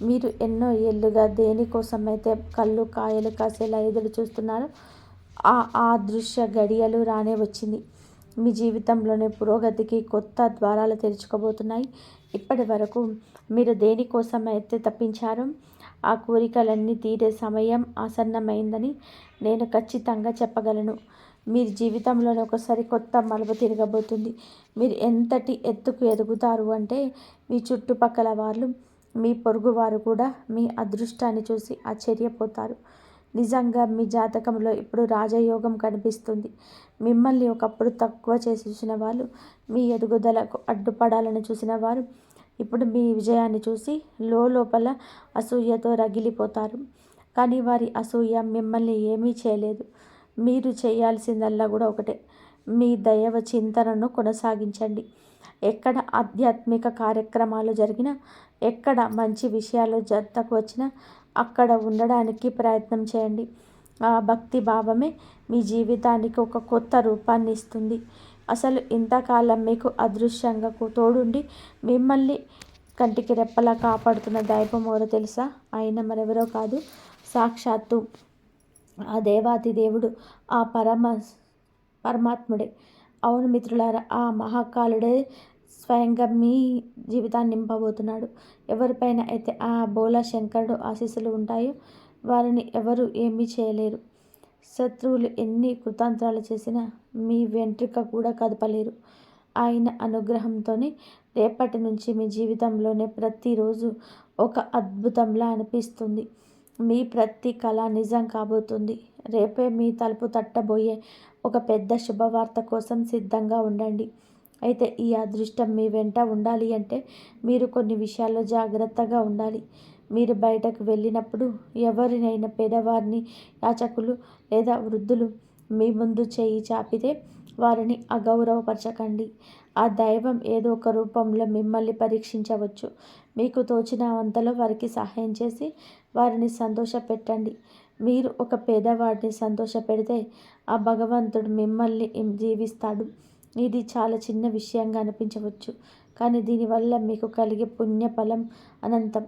మీరు ఎన్నో ఏళ్ళుగా దేనికోసమైతే కళ్ళు కాయలు కాసేలా ఎదురు చూస్తున్నారో ఆ అదృశ్య గడియలు రానే వచ్చింది. మీ జీవితంలోని పురోగతికి కొత్త ద్వారాలు తెరుచుకోబోతున్నాయి. ఇప్పటి వరకు మీరు దేనికోసమైతే తప్పించారో ఆ కోరికలన్నీ తీరే సమయం ఆసన్నమైందని నేను ఖచ్చితంగా చెప్పగలను. మీరు జీవితంలోనే ఒకసారి కొత్త మలుపు తిరగబోతుంది. మీరు ఎంతటి ఎత్తుకు ఎదుగుతారు అంటే మీ చుట్టుపక్కల వాళ్ళు, మీ పొరుగు వారు కూడా మీ అదృష్టాన్ని చూసి ఆశ్చర్యపోతారు. నిజంగా మీ జాతకంలో ఇప్పుడు రాజయోగం కనిపిస్తుంది. మిమ్మల్ని ఒకప్పుడు తక్కువ చేసి చూసిన వాళ్ళు, మీ ఎదుగుదలకు అడ్డుపడాలని చూసిన వారు ఇప్పుడు మీ విజయాన్ని చూసి లోపల అసూయతో రగిలిపోతారు. కానీ వారి అసూయ మిమ్మల్ని ఏమీ చేయలేదు. మీరు చేయాల్సిందల్లా కూడా ఒకటే, మీ దైవ చింతనను కొనసాగించండి. ఎక్కడ ఆధ్యాత్మిక కార్యక్రమాలు జరిగినా, ఎక్కడ మంచి విషయాలు జతకు వచ్చినా అక్కడ ఉండడానికి ప్రయత్నం చేయండి. ఆ భక్తి భావమే మీ జీవితానికి ఒక కొత్త రూపాన్ని ఇస్తుంది. అసలు ఇంతకాలం మీకు అదృశ్యంగా తోడుండి మిమ్మల్ని కంటికి రెప్పలా కాపాడుతున్న దైవం ఎవరో తెలుసా? ఆయన మరెవరో కాదు, సాక్షాత్తు ఆ దేవాతి దేవుడు, ఆ పరమాత్ముడే. అవును మిత్రులారా, ఆ మహాకాలుడే స్వయంగా మీ జీవితాన్ని నింపబోతున్నాడు. ఎవరిపైన అయితే ఆ బోలా శంకరుడు ఆశీస్సులు ఉంటాయో వారిని ఎవరు ఏమీ చేయలేరు. శత్రువులు ఎన్ని కుతంత్రాలు చేసినా మీ వెంట్రుక కూడా కదపలేరు. ఆయన అనుగ్రహంతోనే రేపటి నుంచి మీ జీవితంలోనే ప్రతిరోజు ఒక అద్భుతంలా అనిపిస్తుంది. మీ ప్రతి కళ నిజం కాబోతుంది. రేపే మీ తలుపు తట్టబోయే ఒక పెద్ద శుభవార్త కోసం సిద్ధంగా ఉండండి. అయితే ఈ అదృష్టం మీ వెంట ఉండాలి అంటే మీరు కొన్ని విషయాల్లో జాగ్రత్తగా ఉండాలి. మీరు బయటకు వెళ్ళినప్పుడు ఎవరినైనా పేదవారిని, యాచకులు లేదా వృద్ధులు మీ ముందు చేయి చాపితే వారిని అగౌరవపరచకండి. ఆ దైవం ఏదో ఒక రూపంలో మిమ్మల్ని పరీక్షించవచ్చు. మీకు తోచిన అంతలో వారికి సహాయం చేసి వారిని సంతోషపెట్టండి. మీరు ఒక పేదవాడిని సంతోషపెడితే ఆ భగవంతుడు మిమ్మల్ని జీవిస్తాడు. ఇది చాలా చిన్న విషయంగా అనిపించవచ్చు, కానీ దీనివల్ల మీకు కలిగే పుణ్యఫలం అనంతం.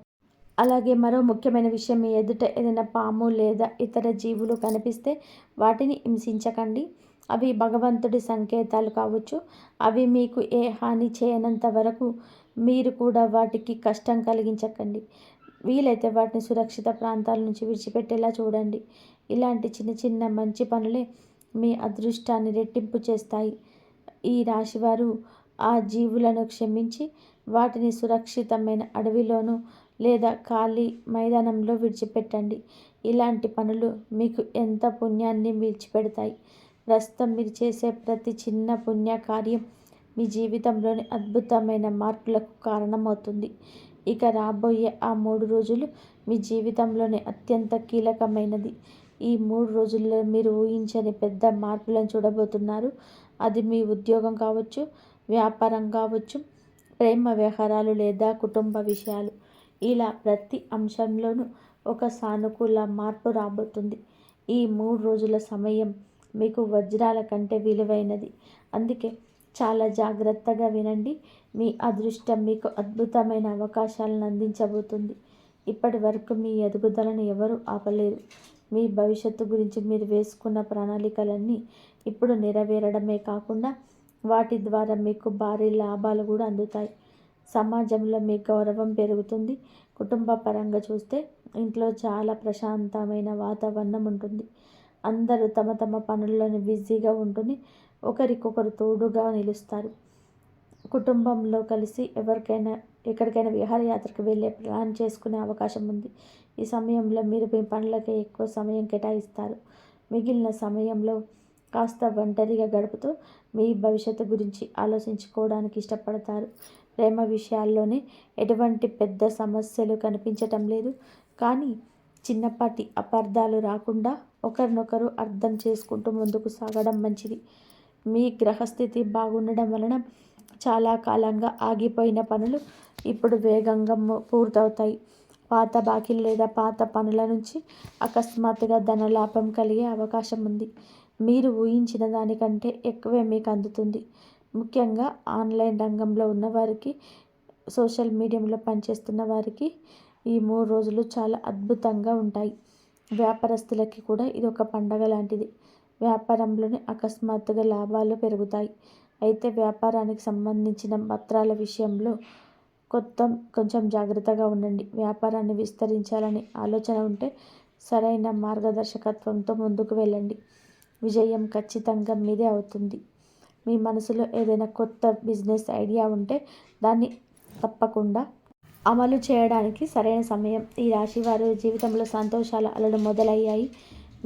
అలాగే మరో ముఖ్యమైన విషయం, మీ ఎదుట ఏదైనా పాము లేదా ఇతర జీవులు కనిపిస్తే వాటిని హింసించకండి. అవి భగవంతుడి సంకేతాలు కావచ్చు. అవి మీకు ఏ హాని చేయనంత వరకు మీరు కూడా వాటికి కష్టం కలిగించకండి. వీలైతే వాటిని సురక్షిత ప్రాంతాల నుంచి విడిచిపెట్టేలా చూడండి. ఇలాంటి చిన్న చిన్న మంచి పనులే మీ అదృష్టాన్ని రెట్టింపు చేస్తాయి. ఈ రాశివారు ఆ జీవులను క్షమించి వాటిని సురక్షితమైన అడవిలోనూ లేదా ఖాళీ మైదానంలో విడిచిపెట్టండి. ఇలాంటి పనులు మీకు ఎంత పుణ్యాన్ని విడిచిపెడతాయి. ప్రస్తుతం మీరు చేసే ప్రతి చిన్న పుణ్య కార్యం మీ జీవితంలోని అద్భుతమైన మార్పులకు కారణమవుతుంది. ఇక రాబోయే ఆ 3 రోజులు మీ జీవితంలోనే అత్యంత కీలకమైనది. ఈ 3 రోజుల్లో మీరు ఊహించని పెద్ద మార్పులను చూడబోతున్నారు. అది మీ ఉద్యోగం కావచ్చు, వ్యాపారం కావచ్చు, ప్రేమ వ్యవహారాలు లేదా కుటుంబ విషయాలు. ఇలా ప్రతి అంశంలోనూ ఒక సానుకూల మార్పు రాబోతుంది. ఈ 3 రోజుల సమయం మీకు వజ్రాల కంటే విలువైనది. అందుకే చాలా జాగ్రత్తగా వినండి. మీ అదృష్టం మీకు అద్భుతమైన అవకాశాలను అందించబోతుంది. ఇప్పటి వరకు మీ ఎదుగుదలను ఎవరూ ఆపలేరు. మీ భవిష్యత్తు గురించి మీరు వేసుకున్న ప్రణాళికలన్నీ ఇప్పుడు నెరవేరడమే కాకుండా వాటి ద్వారా మీకు భారీ లాభాలు కూడా అందుతాయి. సమాజంలో మీ గౌరవం పెరుగుతుంది. కుటుంబ పరంగా చూస్తే ఇంట్లో చాలా ప్రశాంతమైన వాతావరణం ఉంటుంది. అందరూ తమ తమ పనుల్లోనే బిజీగా ఉంటూనే ఒకరికొకరు తోడుగా నిలుస్తారు. కుటుంబంలో కలిసి ఎక్కడికైనా విహారయాత్రకు వెళ్ళే ప్లాన్ చేసుకునే అవకాశం ఉంది. ఈ సమయంలో మీరు మీ పనులకే ఎక్కువ సమయం కేటాయిస్తారు. మిగిలిన సమయంలో కాస్త ఒంటరిగా గడుపుతూ మీ భవిష్యత్తు గురించి ఆలోచించుకోవడానికి ఇష్టపడతారు. ప్రేమ విషయాల్లోనే ఎటువంటి పెద్ద సమస్యలు కనిపించటం లేదు, కానీ చిన్నపాటి అపార్థాలు రాకుండా ఒకరినొకరు అర్థం చేసుకుంటూ ముందుకు సాగడం మంచిది. మీ గ్రహస్థితి బాగుండడం వలన చాలా కాలంగా ఆగిపోయిన పనులు ఇప్పుడు వేగంగా పూర్తవుతాయి. పాత బాకీలు లేదా పాత పనుల నుంచి అకస్మాత్తుగా ధనలాభం కలిగే అవకాశం ఉంది. మీరు ఊహించిన దానికంటే ఎక్కువే మీకు అందుతుంది. ముఖ్యంగా ఆన్లైన్ రంగంలో ఉన్నవారికి, సోషల్ మీడియాలో పనిచేస్తున్న వారికి ఈ 3 రోజులు చాలా అద్భుతంగా ఉంటాయి. వ్యాపారస్తులకి కూడా ఇది ఒక పండగ లాంటిది. వ్యాపారంలోనే అకస్మాత్తుగా లాభాలు పెరుగుతాయి. అయితే వ్యాపారానికి సంబంధించిన పత్రాల విషయంలో కొంచెం జాగ్రత్తగా ఉండండి. వ్యాపారాన్ని విస్తరించాలని ఆలోచన ఉంటే సరైన మార్గదర్శకత్వంతో ముందుకు వెళ్ళండి. విజయం ఖచ్చితంగా మీదే అవుతుంది. మీ మనసులో ఏదైనా కొత్త బిజినెస్ ఐడియా ఉంటే దాన్ని తప్పకుండా అమలు చేయడానికి సరైన సమయం. ఈ రాశి వారి జీవితంలో సంతోషాల అలలు మొదలయ్యాయి.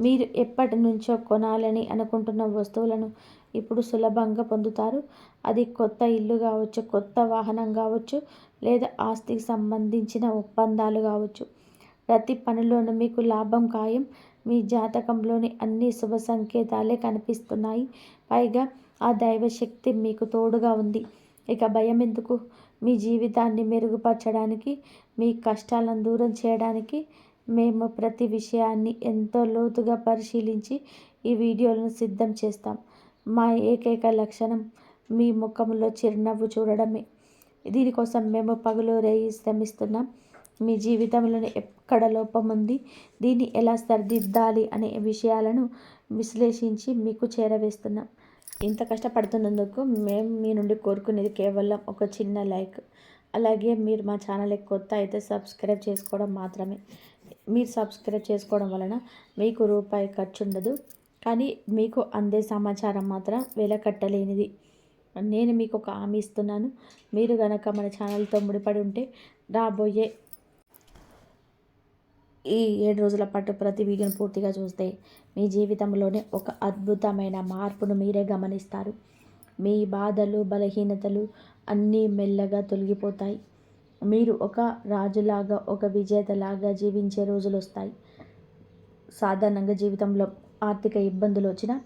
మీరు ఎప్పటి నుంచో కొనాలని అనుకుంటున్న వస్తువులను ఇప్పుడు సులభంగా పొందుతారు. అది కొత్త ఇల్లు కావచ్చు, కొత్త వాహనం కావచ్చు, లేదా ఆస్తికి సంబంధించిన ఒప్పందాలు కావచ్చు. ప్రతి పనిలోనూ మీకు లాభం ఖాయం. మీ జాతకంలోని అన్ని శుభ సంకేతాలే కనిపిస్తున్నాయి. పైగా ఆ దైవశక్తి మీకు తోడుగా ఉంది. ఇక భయం ఎందుకు? మీ జీవితాన్ని మెరుగుపరచడానికి, మీ కష్టాలను దూరం చేయడానికి మేము ప్రతి విషయాన్ని ఎంతో లోతుగా పరిశీలించి ఈ వీడియోలను సిద్ధం చేస్తాం. మా ఏకైక లక్షణం మీ ముఖంలో చిరునవ్వు చూడడమే. దీనికోసం మేము పగలు రేయి శ్రమిస్తున్నాం. మీ జీవితంలోని ఎక్కడ లోపం ఉంది, దీన్ని ఎలా సరిదిద్దాలి అనే విషయాలను విశ్లేషించి మీకు చేరవేస్తున్నాం. ఇంత కష్టపడుతున్నందుకు మేము మీ నుండి కోరుకునేది కేవలం ఒక చిన్న లైక్. అలాగే మీరు మా ఛానల్కి కొత్త అయితే సబ్స్క్రైబ్ చేసుకోవడం మాత్రమే. మీరు సబ్స్క్రైబ్ చేసుకోవడం వలన మీకు రూపాయి ఖర్చు ఉండదు, కానీ మీకు అందే సమాచారం మాత్రం వెలకట్టలేనిది. నేను మీకు ఒక హామీ ఇస్తున్నాను. మీరు కనుక మన ఛానల్తో ముడిపడి ఉంటే రాబోయే ఈ 7 రోజుల పాటు ప్రతి వీడియోని పూర్తిగా చూస్తే మీ జీవితంలోనే ఒక అద్భుతమైన మార్పును మీరే గమనిస్తారు. మీ బాధలు, బలహీనతలు అన్నీ మెల్లగా తొలగిపోతాయి. మీరు ఒక రాజులాగా, ఒక విజేతలాగా జీవించే రోజులు వస్తాయి. సాధారణంగా జీవితంలో ఆర్థిక ఇబ్బందులు వచ్చినా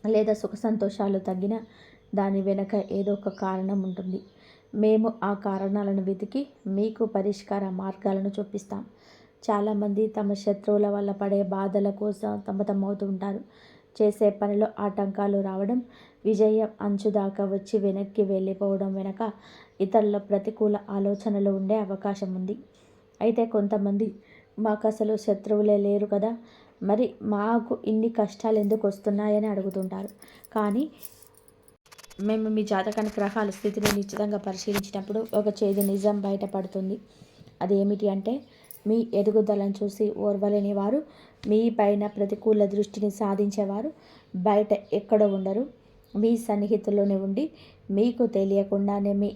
లేదా సుఖ సంతోషాలు తగ్గినా దాని వెనక ఏదో ఒక కారణం ఉంటుంది. మేము ఆ కారణాలను వెతికి మీకు పరిష్కార మార్గాలను చూపిస్తాం. చాలామంది తమ శత్రువుల వల్ల పడే బాధల కోసం సతమతమవుతూ ఉంటారు. చేసే పనిలో ఆటంకాలు రావడం, విజయం అంచుదాకా వచ్చి వెనక్కి వెళ్ళిపోవడం వెనక ఇతరుల ప్రతికూల ఆలోచనలు ఉండే అవకాశం ఉంది. అయితే కొంతమంది మాకు అసలు శత్రువులే లేరు కదా, మరి మాకు ఇన్ని కష్టాలు ఎందుకు వస్తున్నాయని అడుగుతుంటారు. కానీ మేము మీ జాతకానికి గ్రహాల స్థితిని నిశ్చితంగా పరిశీలించినప్పుడు ఒక చేదు నిజం బయటపడుతుంది. అదేమిటి అంటే, మీ ఎదుగుదలను చూసి ఓర్వలేని వారు, మీ పైన ప్రతికూల దృష్టిని సాధించేవారు బయట ఎక్కడో ఉండరు. మీ సన్నిహితుల్లోనే ఉండి మీకు తెలియకుండానే మీ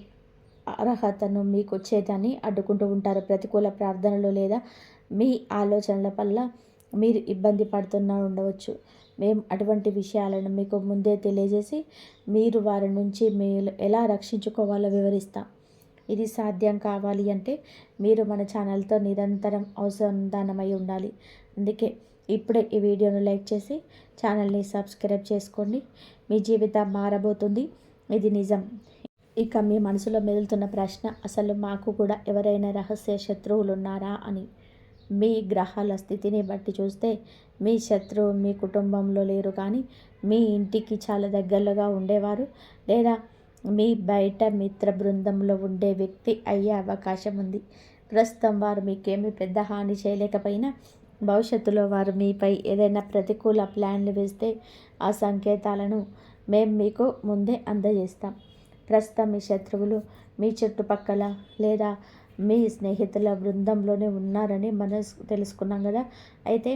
అర్హతను, మీకు వచ్చేదాన్ని అడ్డుకుంటూ ఉంటారు. ప్రతికూల ప్రార్థనలు లేదా మీ ఆలోచనల వల్ల మీరు ఇబ్బంది పడుతున్నా ఉండవచ్చు. మేము అటువంటి విషయాలను మీకు ముందే తెలియజేసి మీరు వారి నుంచి మీరు ఎలా రక్షించుకోవాలో వివరిస్తాం. ఇది సాధ్యం కావాలి అంటే మీరు మన ఛానల్తో నిరంతరం అనుసంధానమై ఉండాలి. అందుకే ఇప్పుడే ఈ వీడియోను లైక్ చేసి ఛానల్ని సబ్స్క్రైబ్ చేసుకోండి. మీ జీవితం మారబోతుంది, ఇది నిజం. ఇక మీ మనసులో మెదులుతున్న ప్రశ్న, అసలు మాకు కూడా ఎవరైనా రహస్య శత్రువులు ఉన్నారా అని. మీ గ్రహాల స్థితిని బట్టి చూస్తే మీ శత్రువు మీ కుటుంబంలో లేరు, కానీ మీ ఇంటికి చాలా దగ్గరగా ఉండేవారు లేదా మీ బయట మిత్ర బృందంలో ఉండే వ్యక్తి అయ్యే అవకాశం ఉంది. ప్రస్తుతం వారు మీకేమీ పెద్ద హాని చేయలేకపోయినా భవిష్యత్తులో వారు మీపై ఏదైనా ప్రతికూల ప్లాన్లు వేస్తే ఆ సంకేతాలను మేము మీకు ముందే అందజేస్తాం. ప్రస్తుతం మీ శత్రువులు మీ చుట్టుపక్కల లేదా మీ స్నేహితుల బృందంలోనే ఉన్నారని మనం తెలుసుకున్నాం కదా. అయితే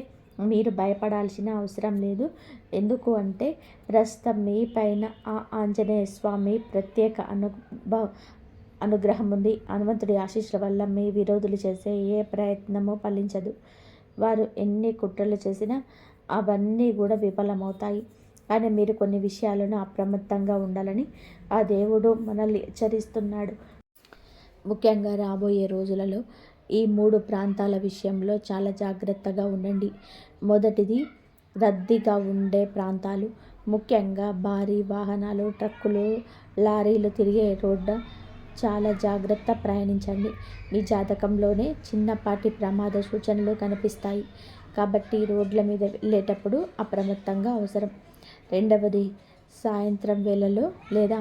మీరు భయపడాల్సిన అవసరం లేదు. ఎందుకు అంటే ప్రస్తుతం మీ పైన ఆ ఆంజనేయ స్వామి ప్రత్యేక అనుగ్రహం ఉంది. హనుమంతుడి ఆశీస్సుల వల్ల మీ విరోధులు చేసే ఏ ప్రయత్నమూ ఫలించదు. వారు ఎన్ని కుట్రలు చేసినా అవన్నీ కూడా విఫలమవుతాయి. కానీ మీరు కొన్ని విషయాలను అప్రమత్తంగా ఉండాలని ఆ దేవుడు మనల్ని హెచ్చరిస్తున్నాడు. ముఖ్యంగా రాబోయే రోజులలో ఈ 3 ప్రాంతాల విషయంలో చాలా జాగ్రత్తగా ఉండండి. మొదటిది, రద్దీగా ఉండే ప్రాంతాలు, ముఖ్యంగా భారీ వాహనాలు, ట్రక్కులు, లారీలు తిరిగే రోడ్డు చాలా జాగ్రత్త ప్రయాణించండి. మీ జాతకంలోనే చిన్నపాటి ప్రమాద సూచనలు కనిపిస్తాయి, కాబట్టి రోడ్ల మీద వెళ్ళేటప్పుడు అప్రమత్తంగా అవసరం. రెండవది, సాయంత్రం వేళలో లేదా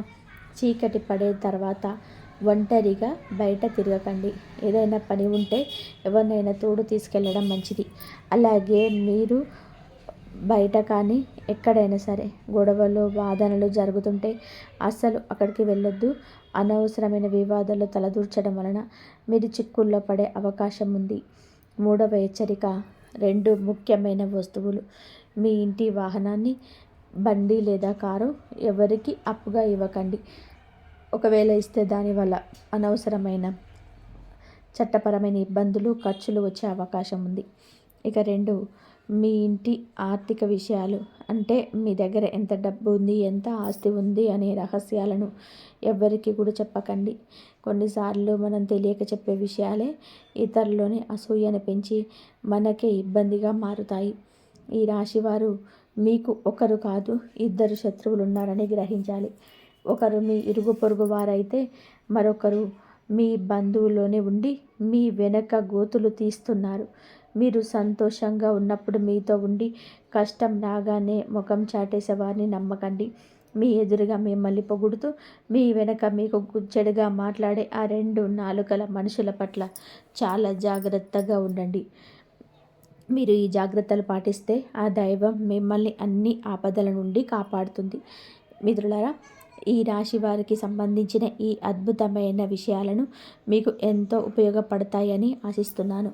చీకటి పడే తర్వాత ఒంటరిగా బయట తిరగకండి. ఏదైనా పని ఉంటే ఎవరినైనా తోడు తీసుకెళ్ళడం మంచిది. అలాగే మీరు బయట కానీ ఎక్కడైనా సరే గొడవలు, వాదనలు జరుగుతుంటే అస్సలు అక్కడికి వెళ్ళొద్దు. అనవసరమైన వివాదాలు తలదూర్చడం వలన మీరు చిక్కుల్లో పడే అవకాశం ఉంది. మూడవ హెచ్చరిక, 2 ముఖ్యమైన వస్తువులు, మీ ఇంటి వాహనాన్ని, బండి లేదా కారు ఎవరికి అప్పుగా ఇవ్వకండి. ఒకవేళ ఇస్తే దానివల్ల అనవసరమైన చట్టపరమైన ఇబ్బందులు, ఖర్చులు వచ్చే అవకాశం ఉంది. ఇక 2, మీ ఇంటి ఆర్థిక విషయాలు, అంటే మీ దగ్గర ఎంత డబ్బు ఉంది, ఎంత ఆస్తి ఉంది అనే రహస్యాలను ఎవ్వరికి కూడా చెప్పకండి. కొన్నిసార్లు మనం తెలియక చెప్పే విషయాలే ఇతరులని అసూయను పెంచి మనకే ఇబ్బందిగా మారుతాయి. ఈ రాశివారు మీకు ఒకరు కాదు ఇద్దరు శత్రువులు ఉన్నారని గ్రహించాలి. ఒకరు మీ ఇరుగు పొరుగు వారైతే మరొకరు మీ బంధువులోనే ఉండి మీ వెనక గోతులు తీస్తున్నారు. మీరు సంతోషంగా ఉన్నప్పుడు మీతో ఉండి కష్టం రాగానే ముఖం చాటేసే వారిని నమ్మకండి. మీ ఎదురుగా మిమ్మల్ని పొగుడుతూ మీ వెనక మీకు చెడుగా మాట్లాడే ఆ 2 నాలుకల మనుషుల పట్ల చాలా జాగ్రత్తగా ఉండండి. మీరు ఈ జాగ్రత్తలు పాటిస్తే ఆ దైవం మిమ్మల్ని అన్ని ఆపదల నుండి కాపాడుతుంది. మిత్రులారా, ఈ రాశి వారికి సంబంధించిన ఈ అద్భుతమైన విషయాలను మీకు ఎంతో ఉపయోగపడతాయని ఆశిస్తున్నాను.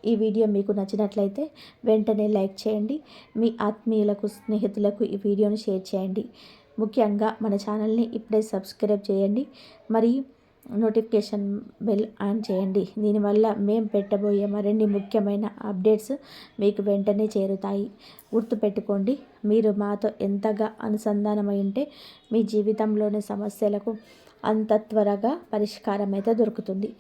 ఈ వీడియో మీకు నచ్చినట్లయితే వెంటనే లైక్ చేయండి. మీ ఆత్మీయులకు, స్నేహితులకు ఈ వీడియోను షేర్ చేయండి. ముఖ్యంగా మన ఛానల్ని ఇప్పుడే సబ్స్క్రైబ్ చేయండి. మరియు నోటిఫికేషన్ బెల్ ఆన్ చేయండి. దీనివల్ల మేము పెట్టబోయే మరిన్ని ముఖ్యమైన అప్డేట్స్ మీకు వెంటనే చేరుతాయి. గుర్తుపెట్టుకోండి, మీరు మాతో ఎంతగా అనుసంధానమై ఉంటే మీ జీవితంలోని సమస్యలకు అంత త్వరగా పరిష్కారం అయితే దొరుకుతుంది.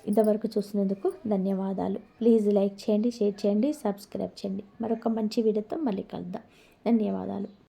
ఇంతవరకు చూసినందుకు ధన్యవాదాలు. ప్లీజ్ లైక్ చేయండి, షేర్ చేయండి, సబ్స్క్రైబ్ చేయండి. మరొక మంచి వీడియోతో మళ్ళీ కలుద్దాం. ధన్యవాదాలు.